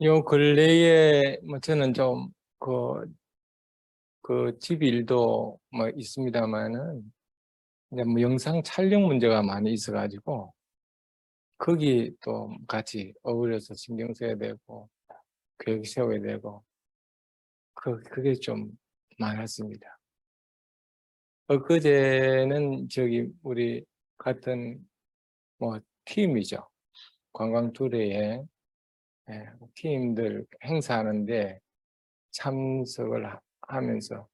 요 근래에 뭐 저는 좀 집 일도 뭐 있습니다만은 이제 뭐 영상 촬영 문제가 많이 있어가지고 거기 또 같이 어울려서 신경 써야 되고 계획 세워야 되고 그게 좀 많았습니다. 엊그제는 저기 우리 같은 뭐 팀이죠. 관광 투레에 팀들 행사하는데 참석을 하면서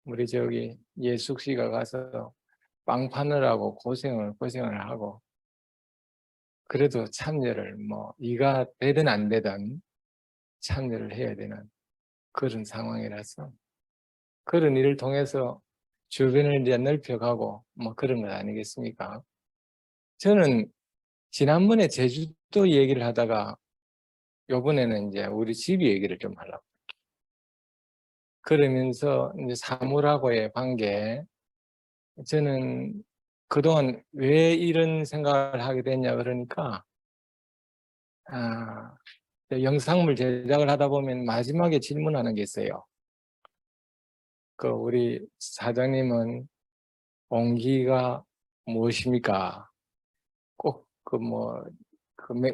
우리 저기 예숙 씨가 가서 빵 파느라고 고생을 하고 그래도 참여를 뭐 이가 되든 안 되든 참여를 해야 되는 그런 상황이라서 그런 일을 통해서 주변을 이제 넓혀가고 뭐 그런 것 아니겠습니까? 저는 지난번에 제주도 얘기를 하다가 요번에는 이제 우리 집 얘기를 좀 하려고. 그러면서 이제 사물하고의 관계, 저는 그동안 왜 이런 생각을 하게 됐냐 그러니까 아, 영상물 제작을 하다 보면 마지막에 질문하는 게 있어요. 그 우리 사장님은 온기가 무엇입니까? 꼭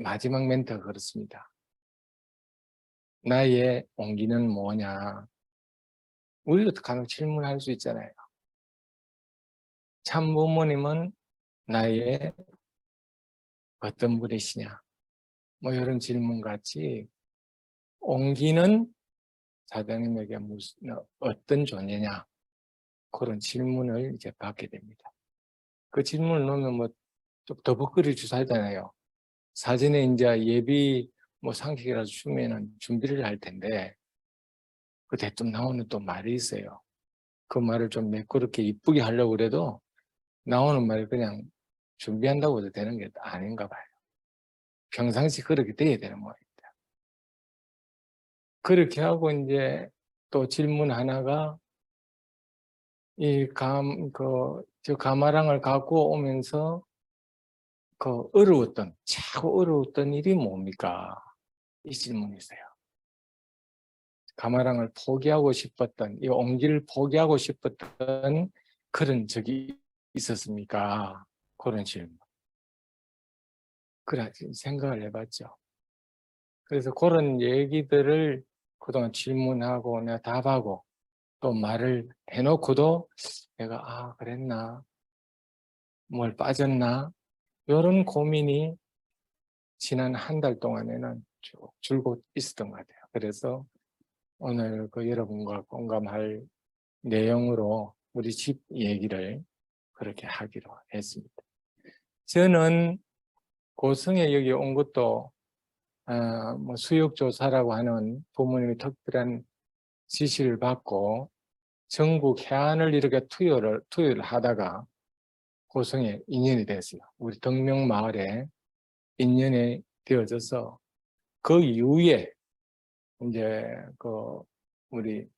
마지막 멘트가 그렇습니다. 나의 온기는 뭐냐? 우리도 간혹 질문할 수 있잖아요. 참부모님은 나의 어떤 분이시냐? 뭐 이런 질문 같이 온기는 사장님에게 무슨 어떤 존재냐? 그런 질문을 이제 받게 됩니다. 그 질문을 넣으면 뭐 좀 더벅거리 주사잖아요. 사전에 이제 예비 뭐 상식이라도 주면은 준비를 할 텐데 그 대뜸 나오는 또 말이 있어요. 그 말을 좀 매끄럽게 이쁘게 하려고 그래도 나오는 말이 그냥 준비한다고 해도 되는 게 아닌가 봐요. 평상시 그렇게 돼야 되는 모양입니다. 그렇게 하고 이제 또 질문 하나가 저 가마랑을 갖고 오면서 차고 어려웠던 일이 뭡니까? 이 질문이 있어요. 가마랑을 포기하고 싶었던, 이 온기를 포기하고 싶었던 그런 적이 있었습니까? 그런 질문. 그래, 생각을 해봤죠. 그래서 그런 얘기들을 그동안 질문하고 내가 답하고 또 말을 해놓고도 내가 그랬나? 뭘 빠졌나? 이런 고민이 지난 한 달 동안에는 쭉 줄곧 있었던 것 같아요. 그래서 오늘 여러분과 공감할 내용으로 우리 집 얘기를 그렇게 하기로 했습니다. 저는 고성에 여기 온 것도 뭐 수역조사라고 하는 부모님의 특별한 지시를 받고 전국 해안을 이렇게 투여를 하다가 고성에 인연이 됐어요. 우리 덕명마을에 인연이 되어져서 그 이후에 이제 우리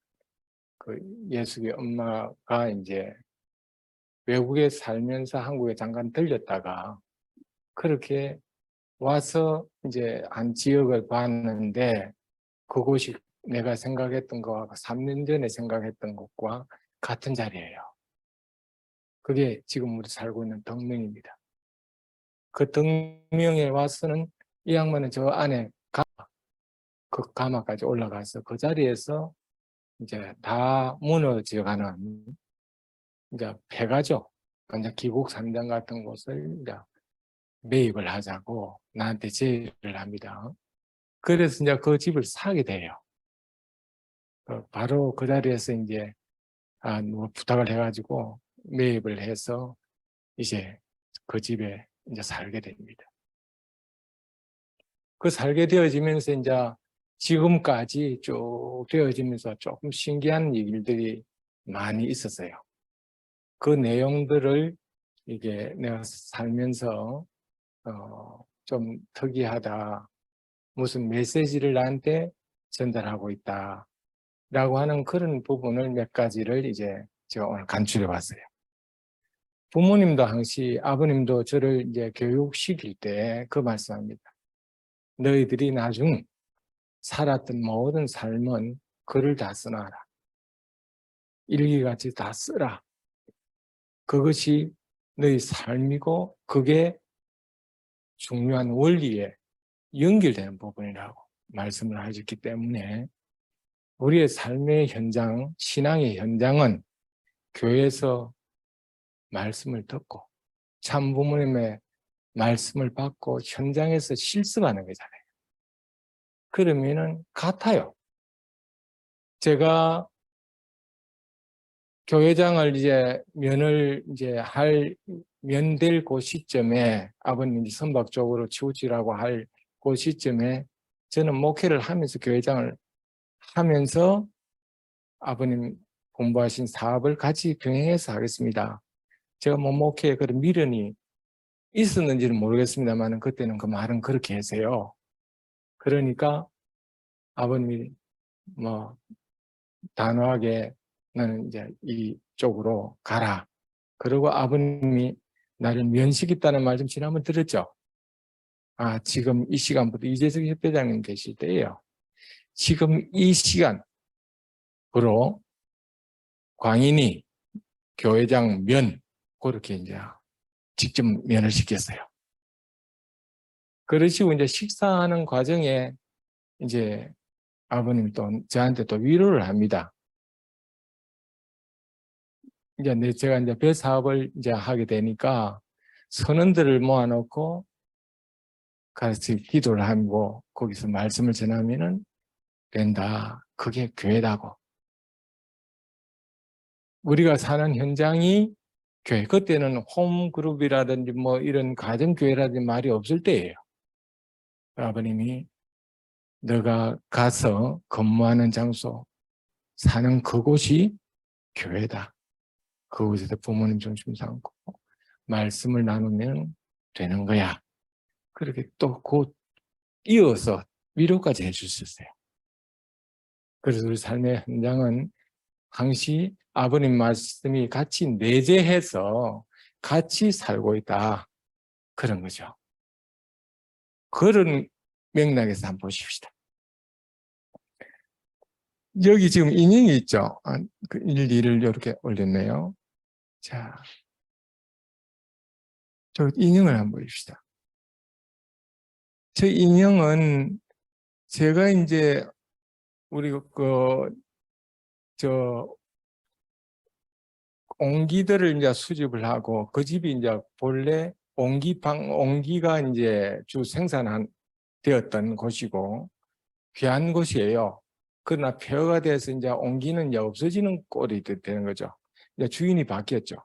예숙의 엄마가 이제 외국에 살면서 한국에 잠깐 들렸다가 그렇게 와서 이제 한 지역을 봤는데 그곳이 내가 생각했던 거와 3년 전에 생각했던 것과 같은 자리예요. 그게 지금 우리 살고 있는 덕명입니다. 그 덕명에 와서는 이 양반은 저 안에 그 가마까지 올라가서 그 자리에서 이제 다 무너져가는 이제 폐가죠. 이제 기국 산장 같은 곳을 이제 매입을 하자고 나한테 제의를 합니다. 그래서 이제 그 집을 사게 돼요. 바로 그 자리에서 이제 뭐 부탁을 해가지고 매입을 해서 이제 그 집에 이제 살게 됩니다. 그 살게 되어지면서 이제 지금까지 쭉 되어지면서 조금 신기한 일들이 많이 있었어요. 그 내용들을 이게 내가 살면서 좀 특이하다, 무슨 메시지를 나한테 전달하고 있다 라고 하는 그런 부분을 몇 가지를 이제 제가 오늘 간추려 봤어요. 부모님도 항시 아버님도 저를 이제 교육시킬 때 그 말씀합니다. 너희들이 나중 살았던 모든 삶은 글을 다 써놔라. 일기같이 다 쓰라. 그것이 너희 삶이고 그게 중요한 원리에 연결되는 부분이라고 말씀을 하셨기 때문에 우리의 삶의 현장, 신앙의 현장은 교회에서 말씀을 듣고 참 부모님의 말씀을 받고 현장에서 실습하는 거잖아요. 그러면은 같아요. 제가 교회장을 면될 그 시점에 아버님이 선박적으로 치우치라고 할 그 시점에 저는 목회를 하면서 교회장을 하면서 아버님 공부하신 사업을 같이 병행해서 하겠습니다. 제가 뭐 목회에 그런 미련이 있었는지는 모르겠습니다만 그때는 그 말은 그렇게 하세요. 그러니까 아버님이 뭐 단호하게 너는 이제 이쪽으로 가라. 그리고 아버님이 나를 면식했다는 말 좀 지난번 들었죠? 아, 지금 이 시간부터 이재석 협회장님 계실 때예요. 지금 이 시간으로 광인이 교회장 면 그렇게 이제 직접 면을 시켰어요. 그러시고 이제 식사하는 과정에 이제 아버님이 또 저한테 또 위로를 합니다. 이제 제가 이제 배 사업을 이제 하게 되니까 선원들을 모아놓고 같이 기도를 하고 거기서 말씀을 전하면은 된다. 그게 교회다고. 우리가 사는 현장이 교회. 그때는 홈그룹이라든지 뭐 이런 가정교회라든지 말이 없을 때예요. 아버님이 너가 가서 근무하는 장소, 사는 그곳이 교회다. 그곳에서 부모님 중심 삼고 말씀을 나누면 되는 거야. 그렇게 또 곧 이어서 위로까지 해주셨어요. 그래서 우리 삶의 현장은 항시 아버님 말씀이 같이 내재해서 같이 살고 있다. 그런 거죠. 그런 맥락에서 한번 보십시다. 여기 지금 인형이 있죠. 그 1, 2를 이렇게 올렸네요. 자, 저 인형을 한번 보십시다. 저 인형은 제가 이제 우리 옹기들을 이제 수집을 하고 그 집이 이제 본래 옹기가 이제 주 되었던 곳이고 귀한 곳이에요. 그러나 폐허가 돼서 이제 옹기는 이제 없어지는 꼴이 되는 거죠. 이제 주인이 바뀌었죠.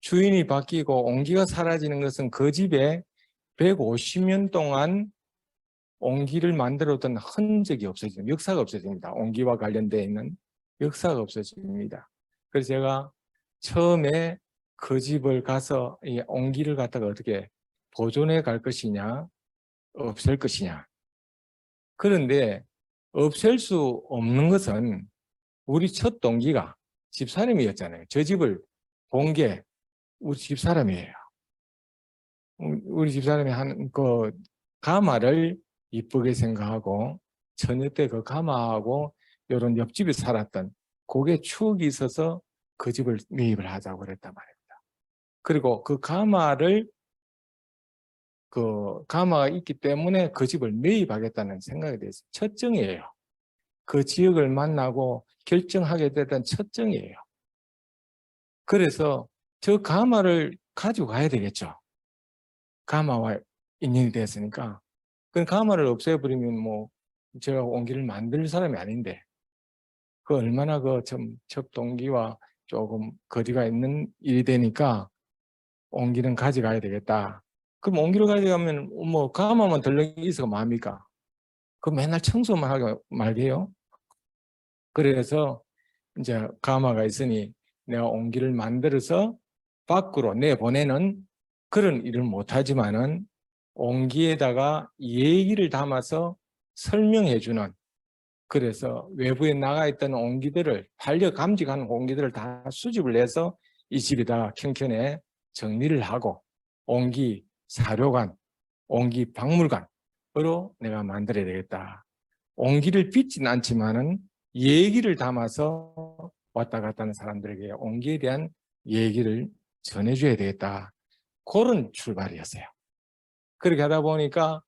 주인이 바뀌고 옹기가 사라지는 것은 그 집에 150년 동안 옹기를 만들었던 흔적이 없어집니다. 역사가 없어집니다. 옹기와 관련되어 있는 역사가 없어집니다. 그래서 제가 처음에 그 집을 가서 이 옹기를 갖다가 어떻게 보존해 갈 것이냐, 없앨 것이냐. 그런데 없앨 수 없는 것은 우리 첫 동기가 집사람이었잖아요. 저 집을 본 게 우리 집사람이에요. 우리 집사람이 하는 그 가마를 이쁘게 생각하고 처녀 때 그 가마하고 이런 옆집에 살았던 그게 추억이 있어서 그 집을 매입을 하자고 그랬단 말입니다. 그리고 그 가마가 있기 때문에 그 집을 매입하겠다는 생각에 대해서 첫 정이에요. 그 지역을 만나고 결정하게 됐던 첫 정이에요. 그래서 저 가마를 가지고 가야 되겠죠. 가마와 인연이 됐으니까. 그 가마를 없애버리면 뭐 제가 옹기를 만들 사람이 아닌데 그 얼마나 첫 동기와 조금 거리가 있는 일이 되니까 옹기는 가져가야 되겠다. 그럼 옹기를 가져가면 뭐 가마만 덜렁 있어가 뭐합니까? 그 맨날 청소만 하게 말게요. 그래서 이제 가마가 있으니 내가 옹기를 만들어서 밖으로 내보내는 그런 일을 못하지만은 옹기에다가 얘기를 담아서 설명해주는, 그래서 외부에 나가 있던 옹기들을 반려 감직하는 옹기들을 다 수집을 해서 이 집에다 켠켠에 정리를 하고 옹기 사료관, 옹기 박물관으로 내가 만들어야 되겠다. 옹기를 빚진 않지만은 얘기를 담아서 왔다 갔다 하는 사람들에게 옹기에 대한 얘기를 전해줘야 되겠다. 그런 출발이었어요. 그렇게 하다 보니까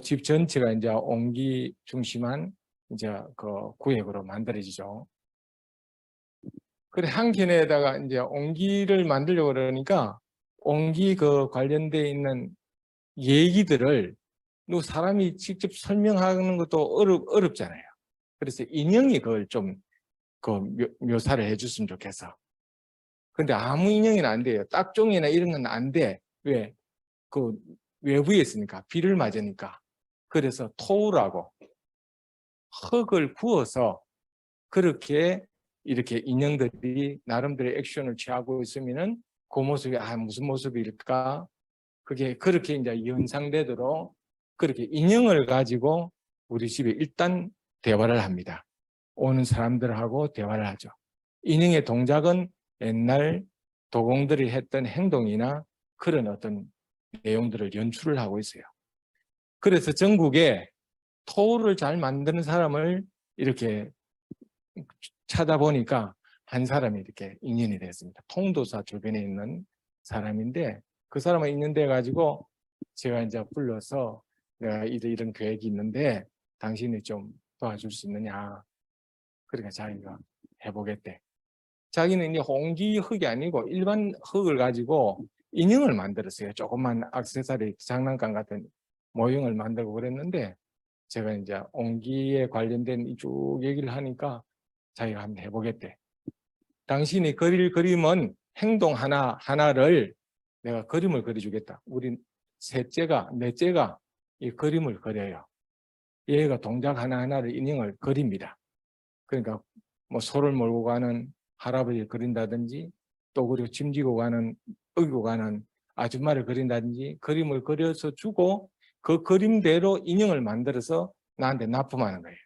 집 전체가 이제 옹기 중심한 이제 그 구역으로 만들어지죠. 그래 한 켠에다가 이제 옹기를 만들려고 그러니까 옹기 그 관련돼 있는 얘기들을 사람이 직접 설명하는 것도 어렵잖아요. 그래서 인형이 그걸 좀 그 묘사를 해줬으면 좋겠어. 근데 아무 인형이는 안 돼요. 딱종이나 이런 건 안 돼. 왜? 그 외부에 있으니까 비를 맞으니까. 그래서 토우라고 흙을 구워서 그렇게 이렇게 인형들이 나름대로 액션을 취하고 있으면은 그 모습이 무슨 모습일까? 그게 그렇게 이제 연상되도록 그렇게 인형을 가지고 우리 집에 일단 대화를 합니다. 오는 사람들하고 대화를 하죠. 인형의 동작은 옛날 도공들이 했던 행동이나 그런 어떤 내용들을 연출을 하고 있어요. 그래서 전국에 토를 잘 만드는 사람을 이렇게 찾아보니까 한 사람이 이렇게 인연이 됐습니다. 통도사 주변에 있는 사람인데 그 사람을 인연돼 가지고 제가 이제 불러서 내가 이런 계획이 있는데 당신이 좀 도와줄 수 있느냐. 그러니까 자기가 해보겠대. 자기는 이제 홍기 흙이 아니고 일반 흙을 가지고 인형을 만들었어요. 조그만 액세서리 장난감 같은 모형을 만들고 그랬는데 제가 이제 옹기에 관련된 이쪽 얘기를 하니까 자기가 한번 해보겠대. 당신이 그릴 그림은 행동 하나를 내가 그림을 그려주겠다. 우리 넷째가 이 그림을 그려요. 얘가 동작 하나하나를 인형을 그립니다. 그러니까 뭐 소를 몰고 가는 할아버지를 그린다든지 또 그리고 짐지고 가는 어기고 가는 아줌마를 그린다든지 그림을 그려서 주고 그 그림대로 인형을 만들어서 나한테 납품하는 거예요.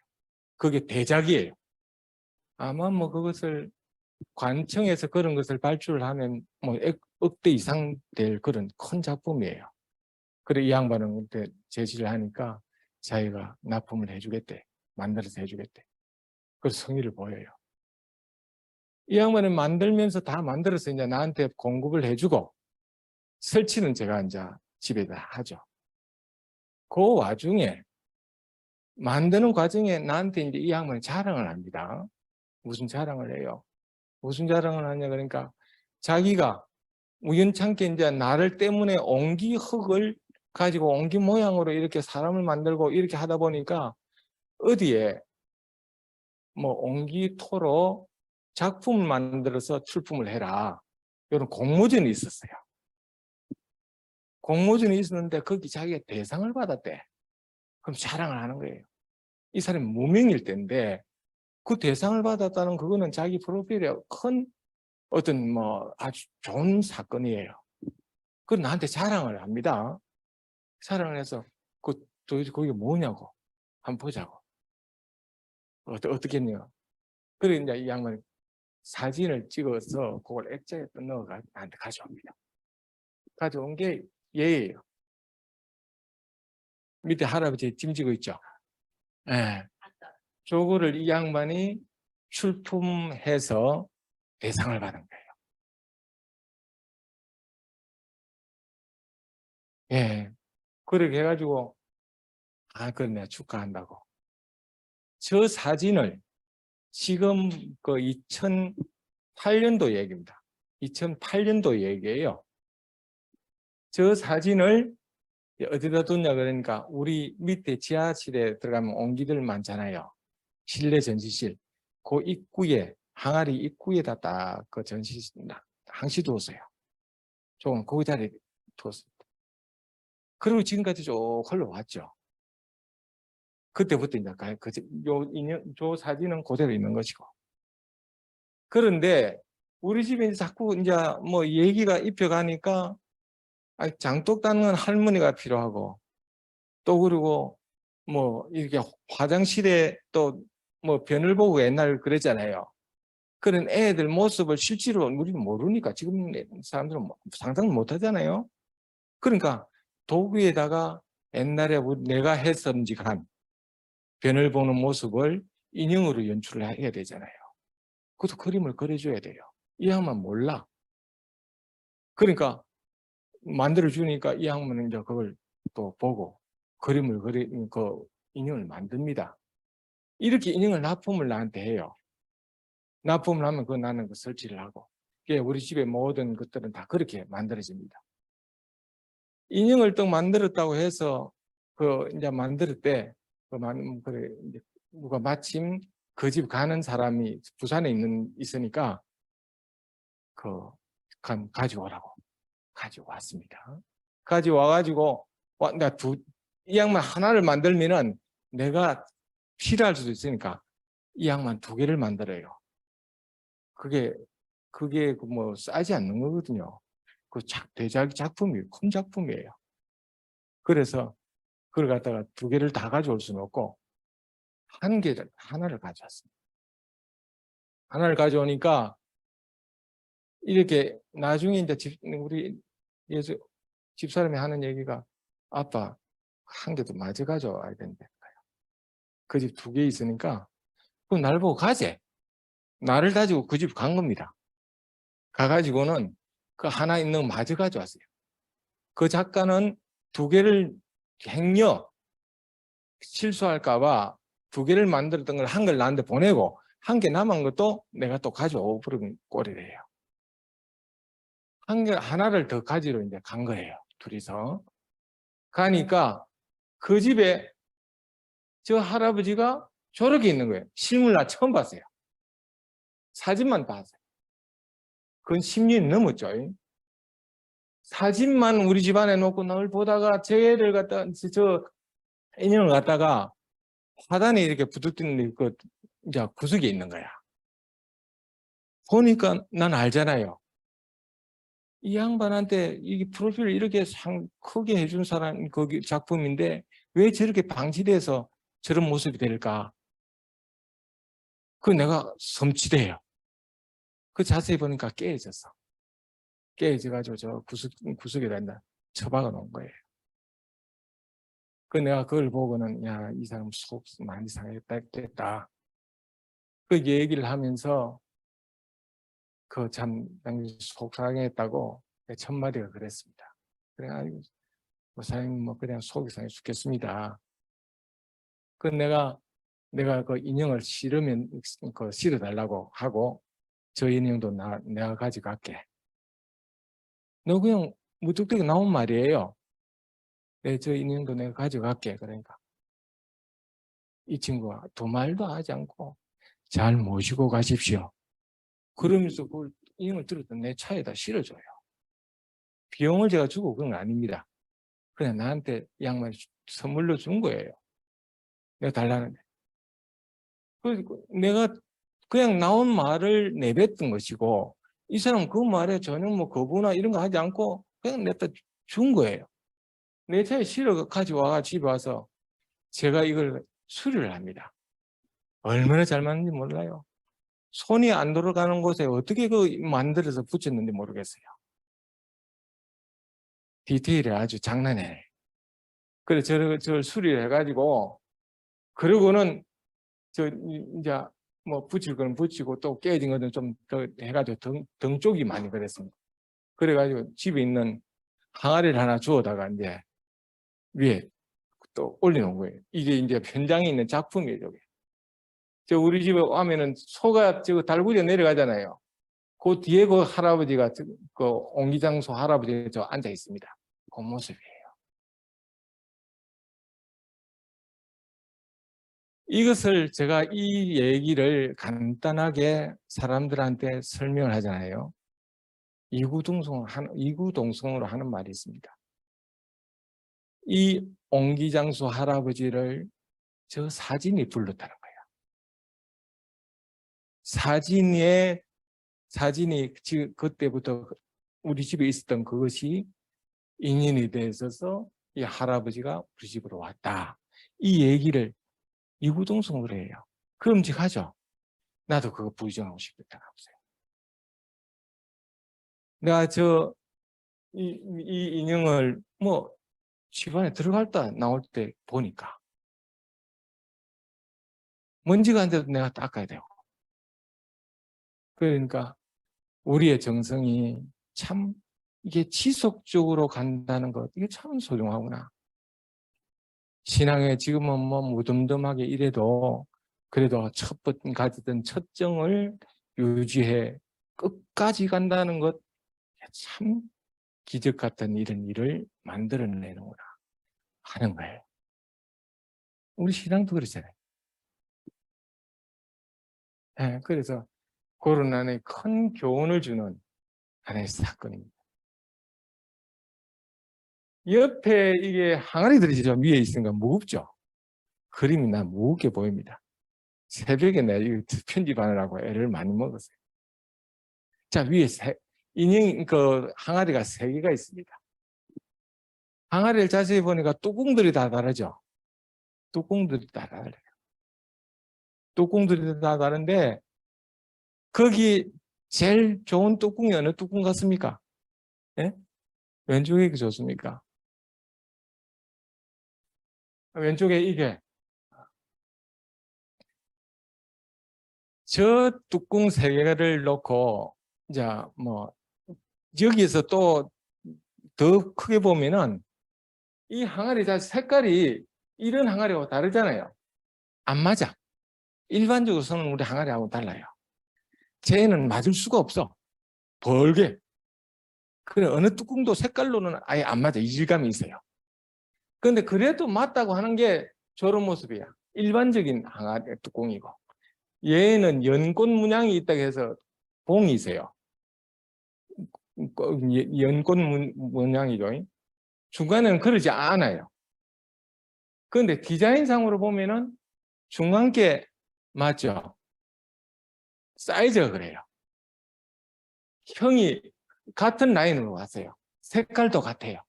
그게 대작이에요. 아마 뭐 그것을 관청에서 그런 것을 발주를 하면 뭐 억대 이상 될 그런 큰 작품이에요. 그래 이 양반은 그때 제시를 하니까 자기가 납품을 해주겠대. 만들어서 해주겠대. 그래서 성의를 보여요. 이 양반은 만들면서 다 만들어서 이제 나한테 공급을 해주고 설치는 제가 이제 집에다 하죠. 그 와중에 만드는 과정에 나한테 이제 이 양반이 자랑을 합니다. 무슨 자랑을 해요? 무슨 자랑을 하냐 그러니까 자기가 우연찮게 이제 나를 때문에 옹기 흙을 가지고 옹기 모양으로 이렇게 사람을 만들고 이렇게 하다 보니까 어디에 뭐 옹기 토로 작품을 만들어서 출품을 해라. 이런 공모전이 있었어요. 공모전이 있었는데 거기 자기가 대상을 받았대. 그럼 자랑을 하는 거예요. 이 사람이 무명일 때인데 그 대상을 받았다는 그거는 자기 프로필에 큰 어떤 뭐 아주 좋은 사건이에요. 그 나한테 자랑을 합니다. 자랑을 해서 도대체 그게 뭐냐고 한번 보자고. 어떻겠냐. 그래 이제 이 양반이 사진을 찍어서 그걸 액자에 넣어가 나한테 가져옵니다. 가져온 게 얘예요. 밑에 할아버지 짐지고 있죠. 예. 저거를 이 양반이 출품해서 대상을 받은 거예요. 예. 그렇게 해가지고 그래 내가 축하한다고. 저 사진을 지금 그 2008년도 얘기입니다. 2008년도 얘기예요. 저 사진을 어디다 뒀냐 그러니까 우리 밑에 지하실에 들어가면 옹기들 많잖아요. 실내 전시실. 그 입구에 항아리 입구에다 딱 그 전시 항시 두었어요. 조금 그 자리에 두었습니다. 그리고 지금까지 쭉 흘러왔죠. 그때부터 이제 저 사진은 그대로 있는 것이고. 그런데 우리 집에 자꾸 이제 뭐 얘기가 입혀가니까 장독 닦는 할머니가 필요하고 또 그리고 뭐 이렇게 화장실에 또 뭐 변을 보고 옛날 그랬잖아요. 그런 애들 모습을 실제로 우리는 모르니까 지금 사람들은 상상을 못 하잖아요. 그러니까 도구에다가 옛날에 내가 했음직한 변을 보는 모습을 인형으로 연출을 해야 되잖아요. 그것도 그림을 그려줘야 돼요. 이 양반 몰라. 그러니까 만들어주니까 이 양반은 이제 그걸 또 보고 그림을 그 인형을 만듭니다. 이렇게 인형을 납품을 나한테 해요. 납품을 하면 나는 그 설치를 하고. 우리 집의 모든 것들은 다 그렇게 만들어집니다. 인형을 또 만들었다고 해서 이제 만들 때 그래 이제 누가 마침 그 집 가는 사람이 부산에 있으니까 가져오라고 가지고 왔습니다. 가지고 와가지고 이 양만 하나를 만들면은 내가 필요할 수도 있으니까 이 양만 2개를 만들어요. 그게 뭐 싸지 않는 거거든요. 대작 작품이에요. 큰 작품이에요. 그래서 그걸 갖다가 2개를 다 가져올 수는 없고 하나를 가져왔습니다. 하나를 가져오니까 이렇게 나중에 이제 우리 집사람이 하는 얘기가 아빠 1개도 마저 가져와야 된다니까요. 그 집 2개 있으니까 그럼 날 보고 가재. 나를 가지고 그 집 간 겁니다. 가가지고는 그 하나 있는 거 마저 가져왔어요. 그 작가는 2개를 행여 실수할까봐 2개를 만들었던 걸 1개를 나한테 보내고 1개 남은 것도 내가 또 가져오고 그런 꼴이래요. 하나를 더 가지러 이제 간 거예요. 둘이서. 가니까 그 집에 저 할아버지가 저렇게 있는 거예요. 실물 나 처음 봤어요. 사진만 봤어요. 그건 10년이 넘었죠. 사진만 우리 집안에 놓고 늘 보다가 쟤를 저 인형을 갖다가 화단에 이렇게 부득이는 이제 구석에 있는 거야. 보니까 난 알잖아요. 이 양반한테 이 프로필을 이렇게 크게 해준 사람 거기 작품인데 왜 저렇게 방치돼서 저런 모습이 될까? 내가 섬치대요. 자세히 보니까 깨어졌어. 깨어져가지고 저 구석에다 처박아 놓은 거예요. 내가 그걸 보고는 야, 이 사람 속 많이 상했다. 그 얘기를 하면서 참 속상했다고 첫마디가 그랬습니다. 그래, 아이고, 사장님 뭐 그냥 속이 상해 죽겠습니다. 내가 그 인형을 실으면 실어달라고 하고 저 인형도 내가 가져갈게. 너 그냥 무뚝뚝이 나온 말이에요. 네, 저 인형도 내가 가져갈게. 그러니까 이 친구가 두 말도 하지 않고 잘 모시고 가십시오. 그러면서 그 인형을 들었던 내 차에다 실어줘요. 비용을 제가 주고 그런 건 아닙니다. 그냥 나한테 이 양말 선물로 준 거예요. 내가 달라는데. 내가 그냥 나온 말을 내뱉은 것이고 이 사람은 그 말에 전혀 뭐 거부나 이런 거 하지 않고 그냥 내다 준 거예요. 내 차에 실어 가지고 집에 와서 제가 이걸 수리를 합니다. 얼마나 잘 맞는지 몰라요. 손이 안 돌아가는 곳에 어떻게 만들어서 붙였는지 모르겠어요. 디테일이 아주 장난해. 그래 저를 수리를 해가지고 그러고는 이제 뭐 붙일 거는 붙이고 또 깨진 거는 좀 더 해가지고 등 쪽이 많이 그랬습니다. 그래가지고 집에 있는 항아리를 하나 주워다가 이제 위에 또 올려놓은 거예요. 이게 이제 현장에 있는 작품이에요. 저게. 우리 집에 오면은 소가 달구지에 내려가잖아요. 그 뒤에 그 할아버지가 옹기장소 할아버지가 앉아 있습니다. 그 모습이에요. 이것을 제가 이 얘기를 간단하게 사람들한테 설명을 하잖아요. 이구동성으로 하는 말이 있습니다. 이 옹기장수 할아버지를 저 사진이 불렀다는 거예요. 사진이 지금 그때부터 우리 집에 있었던 그것이 인연이 돼 있어서 이 할아버지가 우리 집으로 왔다. 이 얘기를 이구동성으로 해요. 끔찍하죠? 나도 그거 부정하고 싶겠다. 내가 이 인형을 뭐 집안에 들어갈 때 나올 때 보니까 먼지가 안 돼도 내가 닦아야 되고. 그러니까 우리의 정성이 참 이게 지속적으로 간다는 것, 이게 참 소중하구나. 신앙에 지금은 뭐 무덤덤하게 이래도 그래도 첫 번 가지던 첫 정을 유지해 끝까지 간다는 것, 참 기적 같은 이런 일을 만들어내는구나 하는 거예요. 우리 신앙도 그렇잖아요. 네, 그래서 그런 안에 큰 교훈을 주는 하나의 사건입니다. 옆에 이게 항아리들이 좀 위에 있으니까 무겁죠? 그림이 난 무겁게 보입니다. 새벽에 내가 이거 편집하느라고 애를 많이 먹었어요. 자, 위에 인형, 항아리가 3개가 있습니다. 항아리를 자세히 보니까 뚜껑들이 다 다르죠? 뚜껑들이 다 다르요. 뚜껑들이 다 다른데, 거기 제일 좋은 뚜껑이 어느 뚜껑 같습니까? 예? 왼쪽에 좋습니까? 왼쪽에 이게. 저 뚜껑 3개를 놓고, 이제 뭐, 여기에서 또 더 크게 보면은 이 항아리 자체 색깔이 이런 항아리하고 다르잖아요. 안 맞아. 일반적으로는 우리 항아리하고 달라요. 쟤는 맞을 수가 없어. 벌게. 그래, 어느 뚜껑도 색깔로는 아예 안 맞아. 이질감이 있어요. 그런데 그래도 맞다고 하는 게 저런 모습이야. 일반적인 항아리 뚜껑이고. 얘는 연꽃 문양이 있다고 해서 봉이 있어요. 연꽃 문양이죠. 중간에는 그러지 않아요. 그런데 디자인상으로 보면은 중간께 맞죠? 사이즈가 그래요. 형이 같은 라인으로 왔어요. 색깔도 같아요.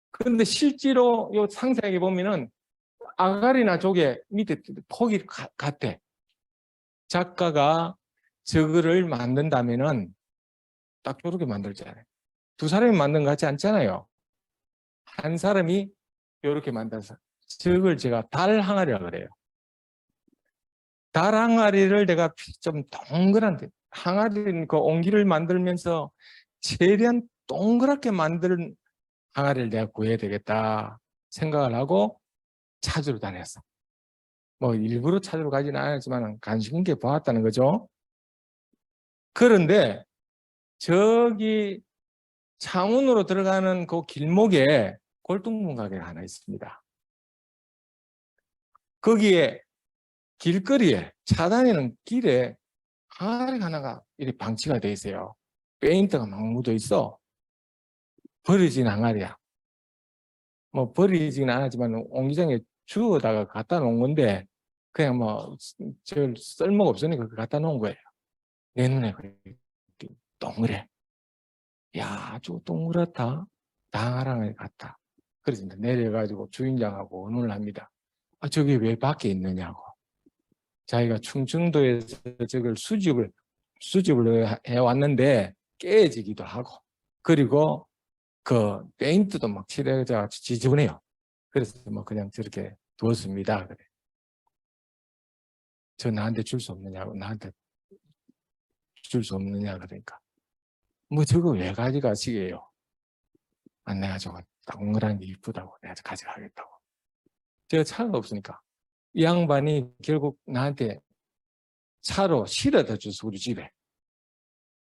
그런데 실제로 요 상세하게 보면은 아가리나 조개 밑에 폭이 같아. 작가가 저거를 만든다면은 딱 저렇게 만들잖아요. 두 사람이 만든 것 같지 않잖아요. 한 사람이 이렇게 만들어서 저걸 제가 달 항아리라고 그래요. 달 항아리를 내가 좀 동그란데, 항아리는 그 옹기를 만들면서 최대한 동그랗게 만든 항아리를 내가 구해야 되겠다 생각을 하고 찾으러 다녔어. 뭐 일부러 찾으러 가지는 않았지만 관심 있게 보았다는 거죠. 그런데 저기 창원으로 들어가는 그 길목에 골동품 가게가 하나 있습니다. 거기에 길거리에 차 다니는 길에 항아리 하나가 이렇게 방치가 돼 있어요. 페인트가 막 묻어 있어. 버려진 항아리야. 뭐 버리진 않았지만 옹기장에 주워다가 갖다 놓은 건데 그냥 뭐 저 쓸모가 없으니까 갖다 놓은 거예요. 내 눈에 동그래. 야, 아주 동그랗다. 당하랑을 같다. 그래서 내려가지고 주인장하고 의논을 합니다. 아, 저게 왜 밖에 있느냐고. 자기가 충청도에서 저걸 수집을 해왔는데 깨지기도 하고, 그리고 그 페인트도 막 칠해져 지저분해요. 그래서 뭐 그냥 저렇게 두었습니다. 그래. 저 나한테 줄 수 없느냐고, 나한테 줄 수 없느냐 그러니까. 뭐 저거 왜 가져가시게요? 아, 내가 저거 동그란 게 이쁘다고 내가 가져가겠다고. 제가 차가 없으니까. 이 양반이 결국 나한테 차로 실어다 줬어, 우리 집에.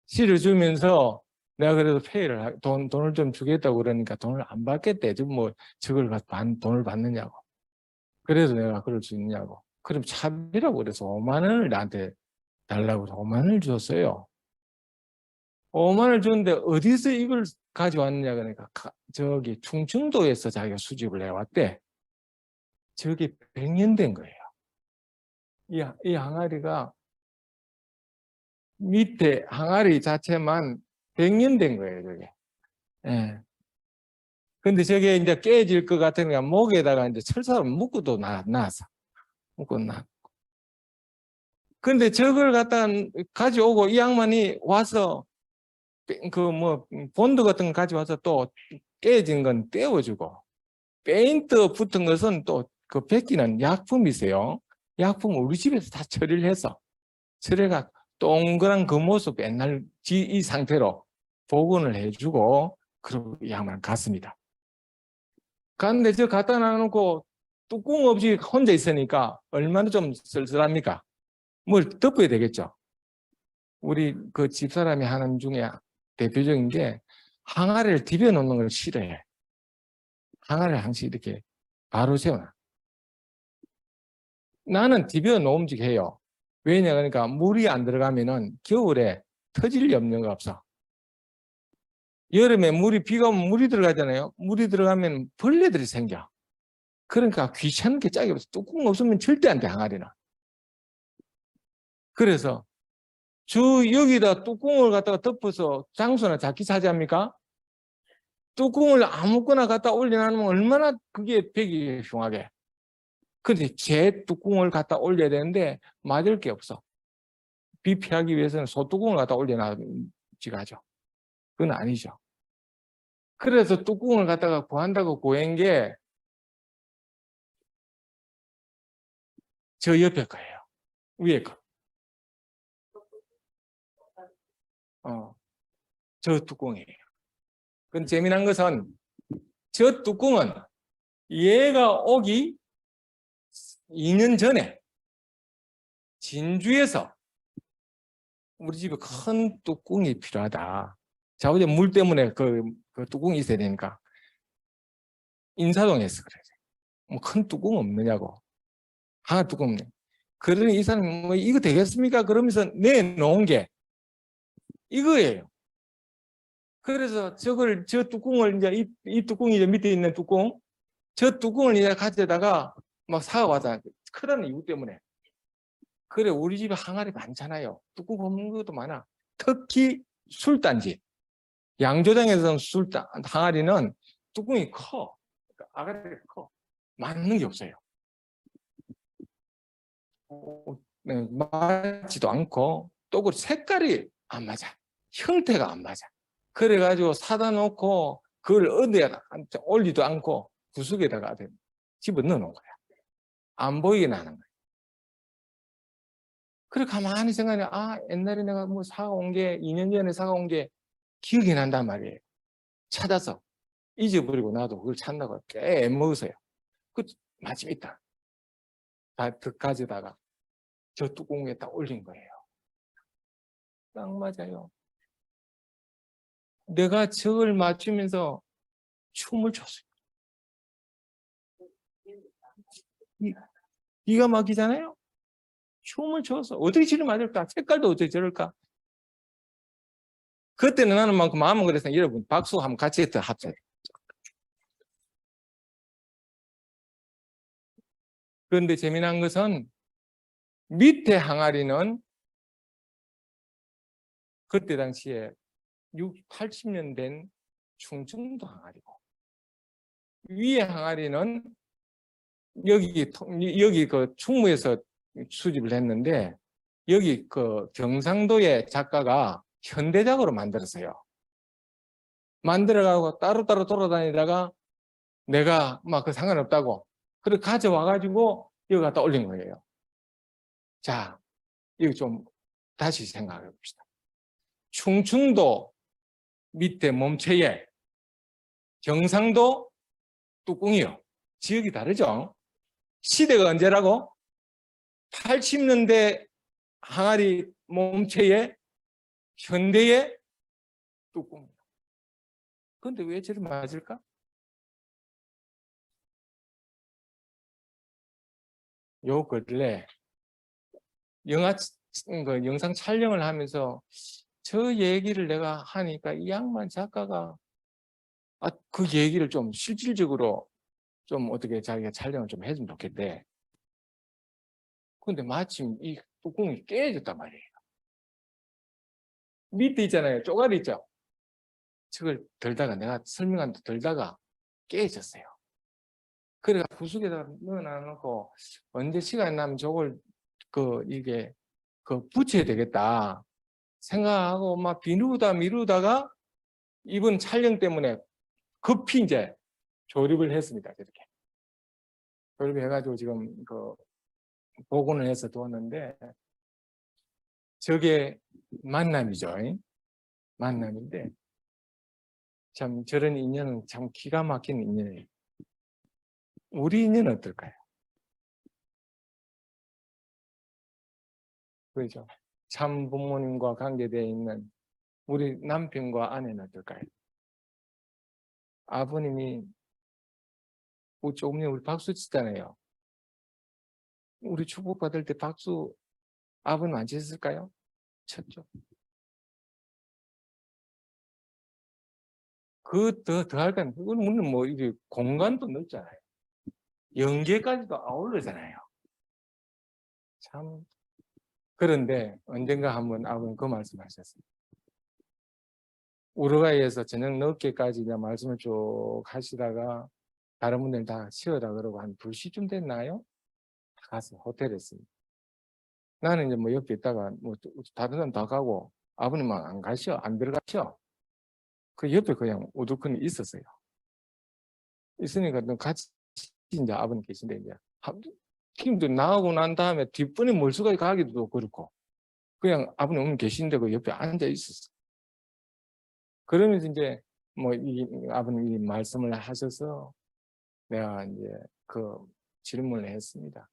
실어주면서 내가 그래도 페이를, 돈을 좀 주겠다고 그러니까 돈을 안 받겠대. 지금 뭐 저걸 돈을 받느냐고. 그래서 내가 그럴 수 있냐고. 그럼 차비라고 그래서 5만 원을 나한테 달라고 5만 원을 줬어요. 5만 원을 줬는데 어디서 이걸 가져왔느냐 그러니까 저기 충청도에서 자기가 수집을 해왔대. 저게 100년 된 거예요. 이 항아리가 밑에 항아리 자체만 100년 된 거예요, 저게. 예. 근데 저게 이제 깨질 것 같으니까 목에다가 이제 철사로 묶고도 놨어. 묶고 놨. 근데 저걸 갖다가 가져오고 이 양반이 와서 그 뭐 본드 같은 거 가져와서 또 깨진 건 떼어주고 페인트 붙은 것은 또 그 벗기는 약품이세요. 약품을 우리 집에서 다 처리를 해서 처리가 동그란 그 모습 옛날 이 상태로 복원을 해주고 그리고 이 양반 갔습니다. 갔는데 저 갖다 놔놓고 뚜껑 없이 혼자 있으니까 얼마나 좀 쓸쓸합니까? 뭘 덮어야 되겠죠. 우리 그 집사람이 하는 중에 대표적인 게 항아리를 디벼 놓는 걸 싫어해. 항아리를 항상 이렇게 바로 세워놔. 나는 디벼 놓음직 해요. 왜냐 그러니까 물이 안 들어가면은 겨울에 터질 염려가 없어. 여름에 비가 오면 물이 들어가잖아요. 물이 들어가면 벌레들이 생겨. 그러니까 귀찮게 짝이 없어. 뚜껑 없으면 절대 안 돼, 항아리는. 그래서 여기다 뚜껑을 갖다가 덮어서 장소나 잡기 차지합니까? 뚜껑을 아무거나 갖다 올려놓으면 얼마나 그게 배기 흉하게. 근데 제 뚜껑을 갖다 올려야 되는데 맞을 게 없어. 비 피하기 위해서는 소뚜껑을 갖다 올려놔야지 가죠. 그건 아니죠. 그래서 뚜껑을 갖다가 구한다고 구한 게 저 옆에 거예요. 위에 거. 저 뚜껑이에요. 근데 재미난 것은 저 뚜껑은 얘가 오기 2년 전에 진주에서 우리 집에 큰 뚜껑이 필요하다. 자, 어제 물 때문에 그 뚜껑이 있어야 되니까 인사동에서 그래. 뭐 큰 뚜껑 없느냐고. 하나 뚜껑 없네. 그러니 이 사람이 뭐 이거 되겠습니까? 그러면서 내놓은 게 이거예요. 그래서 저 뚜껑을 이제 이 뚜껑이 이제 밑에 있는 뚜껑, 저 뚜껑을 이제 가져다가 막 사와서 크다는 이유 때문에. 그래 우리 집에 항아리 많잖아요. 뚜껑 없는 것도 많아. 특히 술단지. 양조장에서 항아리는 뚜껑이 커. 아가리가 커. 맞는 게 없어요. 네, 맞지도 않고 또 그 색깔이 안 맞아. 형태가 안 맞아. 그래가지고 사다 놓고 그걸 어디에다 올리도 않고 구석에다가 집어넣어 놓은 거야. 안 보이게 하는 거야. 그래 가만히 생각해. 아 옛날에 내가 뭐 사온 게 2년 전에 사온 게 기억이 난단 말이에요. 찾아서 잊어버리고 나도 그걸 찾다가 꽤 애먹었어요. 그 마침 있다. 다 가져다가 저 뚜껑 위에 딱 올린 거예요. 딱 맞아요. 내가 저걸 맞추면서 춤을 췄어요. 기가 막히잖아요. 춤을 췄어. 어떻게 지를 맞을까? 색깔도 어떻게 저럴까? 그때는 나는 막 마음은 그랬어요. 여러분 박수 한번 같이 했다 합쳐. 그런데 재미난 것은 밑에 항아리는 그때 당시에 80년 된 충청도 항아리고 위에 항아리는 여기 그 충무에서 수집을 했는데 여기 그 경상도의 작가가 현대작으로 만들었어요. 만들어가고 따로따로 돌아다니다가 내가 막 그 상관없다고 그래 가져와가지고 여기 갖다 올린 거예요. 자, 이거 좀 다시 생각해 봅시다. 충청도 밑에 몸체에 경상도 뚜껑이요. 지역이 다르죠? 시대가 언제라고? 80년대 항아리 몸체에 현대의 뚜껑. 그런데 왜 저리 맞을까? 요 근래 영상 촬영을 하면서 저 얘기를 내가 하니까 이 양반 작가가 그 얘기를 좀 실질적으로 좀 어떻게 자기가 촬영을 좀 해주면 좋겠대. 근데 마침 이 뚜껑이 깨졌단 말이에요. 밑에 있잖아요. 쪼가리 있죠? 저걸 들다가 내가 설명한테 들다가 깨졌어요. 그래가 부숙에다 넣어놔놓고 언제 시간이 나면 저걸 이게 붙여야 되겠다 생각하고 막 미루다가 이번 촬영 때문에 급히 이제 조립을 했습니다. 이렇게 조립해가지고 지금 복원을 해서 두었는데 저게 만남이죠. 만남인데 참 저런 인연은 참 기가 막힌 인연이에요. 우리 인연은 어떨까요? 그렇죠. 참 부모님과 관계되어 있는 우리 남편과 아내는 어떨까요? 아버님이 조금 전에 우리 박수 치잖아요. 우리 축복받을 때 박수 아버님 안 쳤을까요? 쳤죠. 더할 건, 그거는 뭐, 이게 공간도 넓잖아요. 연계까지도 아울러잖아요. 참. 그런데 언젠가 한번 아버님 그 말씀 하셨어요. 우루과이에서 저녁 늦게까지 그냥 말씀을 쭉 하시다가 다른 분들 다 쉬어라 그러고 한 2시쯤 됐나요? 가서 호텔에 있습니다. 나는 이제 뭐 옆에 있다가 뭐 다른 사람 다 가고 아버님은 안 가셔, 안 들어가셔. 그 옆에 그냥 우두커니 있었어요. 있으니까 같이 이제 아버님 계신데 이제 팀도 나오고 난 다음에 뒷분에 몰수가 가기도 그렇고 그냥 아버님 계신데 그 옆에 앉아 있었어. 그러면서 이제 뭐 이 아버님이 말씀을 하셔서 내가 이제 그 질문을 했습니다.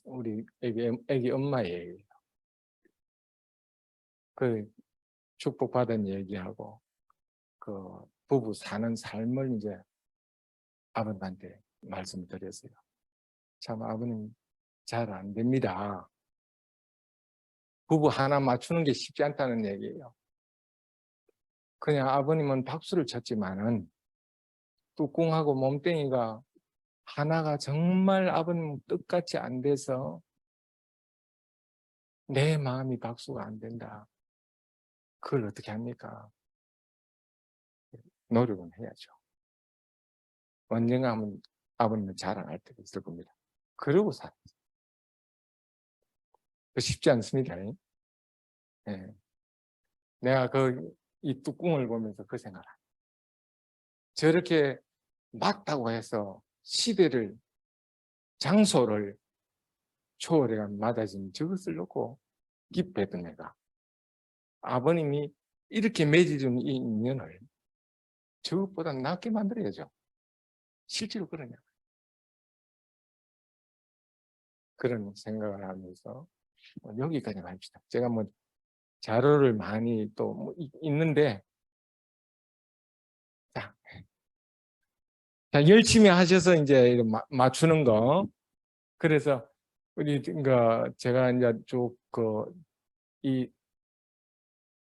우리 애기 엄마 얘기. 그 축복받은 얘기하고 그 부부 사는 삶을 이제 아버님한테 말씀드렸어요. 참 아버님 잘 안 됩니다. 부부 하나 맞추는 게 쉽지 않다는 얘기예요. 그냥 아버님은 박수를 쳤지만은 뚜껑하고 몸뚱이가 하나가 정말 아버님 뜻같이 안 돼서 내 마음이 박수가 안 된다. 그걸 어떻게 합니까? 노력은 해야죠. 언젠가 하면 아버님은 자랑할 때가 있을 겁니다. 그러고 살아요. 쉽지 않습니다. 네. 내가 이 뚜껑을 보면서 그 생각을 합니다. 저렇게 맞다고 해서 시대를, 장소를 초월해 맞아진 저것을 놓고 기뻐했던 내가 아버님이 이렇게 맺어준 이 인연을 저것보다 낫게 만들어야죠. 실제로 그러냐. 그런 생각을 하면서 여기까지 합시다. 제가 뭐 자료를 많이 또 있는데 자, 열심히 하셔서 이제 맞추는 거. 그래서 우리 제가 이제 쭉 이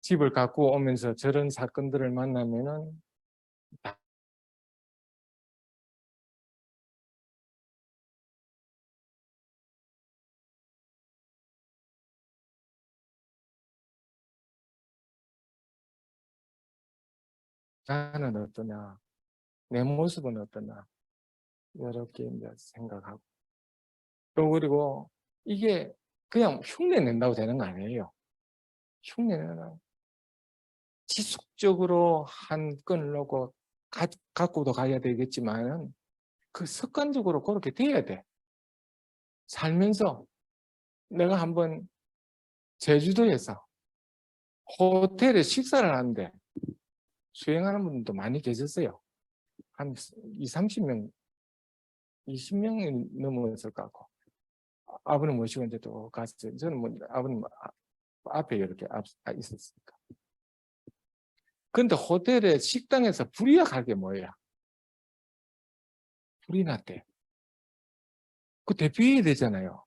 집을 갖고 오면서 저런 사건들을 만나면은 나는 어떠냐, 내 모습은 어떠냐 이렇게 이제 생각하고 또 그리고 이게 그냥 흉내 낸다고 되는 거 아니에요. 흉내는 지속적으로 한 건을 놓고 갖고도 가야 되겠지만 그 습관적으로 그렇게 돼야 돼. 살면서 내가 한번 제주도에서 호텔에 식사를 하는데 수행하는 분들도 많이 계셨어요. 한 20, 30명, 20명이 넘었을 것 같고 아버님 모시고 이제 또 갔어요. 저는 뭐 아버님 앞에 이렇게 있었으니까. 근데 호텔에 식당에서 불이 약할 게 뭐야? 불이 났대. 그 대피해야 되잖아요.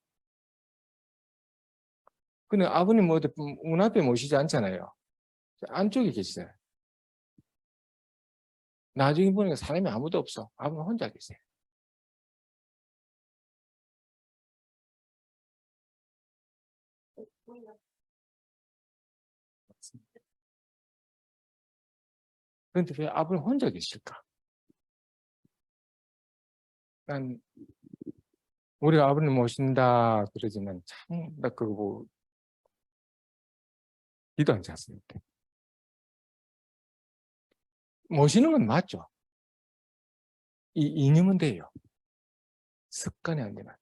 근데 아버님 뭐 문 앞에 모시지 않잖아요. 안쪽에 계시잖아요. 나중에 보니까 사람이 아무도 없어. 아버님 혼자 계세요. 그런데 왜 아버님 혼자 계실까? 난 우리가 아버님 모신다 그러지만 참 나 그거 보고 기도 안 찼습니다. 모시는 건 맞죠. 이 이념은 돼요. 습관이 안 되면.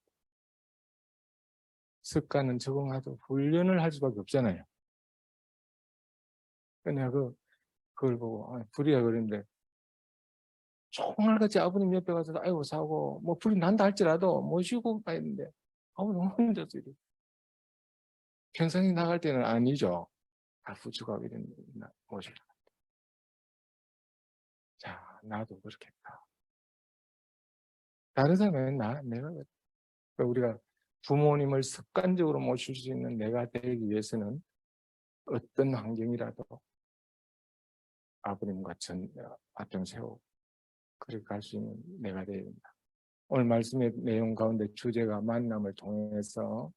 습관은 적응하도 훈련을 할 수밖에 없잖아요. 내가 그걸 보고 불이야 그랬는데 총알같이 아버님 옆에 가서 아이고 사고 뭐 불이 난다 할지라도 모시고 가야 되는데 아버님 혼자서 이렇게 평상시 나갈 때는 아니죠. 후추가 이런 모시고 자 나도 그렇겠다. 다른 사람은 내가 우리가 부모님을 습관적으로 모실 수 있는 내가 되기 위해서는 어떤 환경이라도 아버님과 앞장 세우고 그렇게 갈 수 있는 내가 되어야 된다. 오늘 말씀의 내용 가운데 주제가 만남을 통해서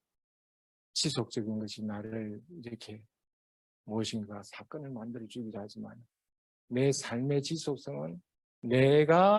지속적인 것이 나를 이렇게 무엇인가 사건을 만들어주기도 하지만 내 삶의 지속성은 내가